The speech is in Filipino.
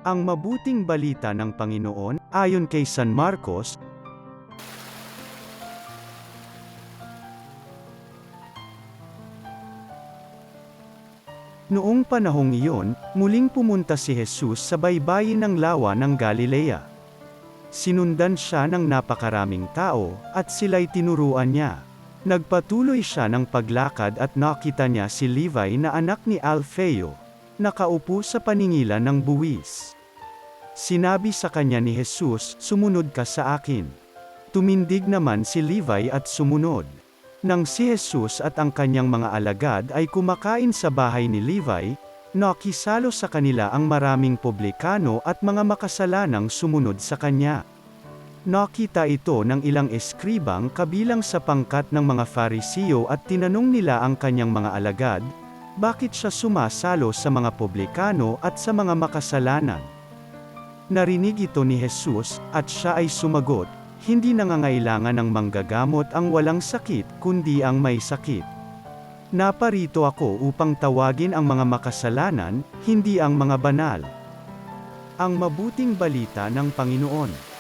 Ang mabuting balita ng Panginoon, ayon kay San Marcos. Noong panahong iyon, muling pumunta si Jesus sa baybayin ng lawa ng Galilea. Sinundan siya ng napakaraming tao, at sila'y tinuruan niya. Nagpatuloy siya ng paglakad at nakita niya si Levi na anak ni Alfeo, nakaupo sa paningilan ng buwis. Sinabi sa kanya ni Jesus, "Sumunod ka sa akin." Tumindig naman si Levi at sumunod. Nang si Jesus at ang kanyang mga alagad ay kumakain sa bahay ni Levi, nakisalo sa kanila ang maraming publikano at mga makasalanang sumunod sa kanya. Nakita ito ng ilang eskribang kabilang sa pangkat ng mga Fariseo at tinanong nila ang kanyang mga alagad, bakit siya sumasalo sa mga publikano at sa mga makasalanan? Narinig ito ni Jesus, at siya ay sumagot, "Hindi nangangailangan ng manggagamot ang walang sakit, kundi ang may sakit. Naparito ako upang tawagin ang mga makasalanan, hindi ang mga banal." Ang mabuting balita ng Panginoon.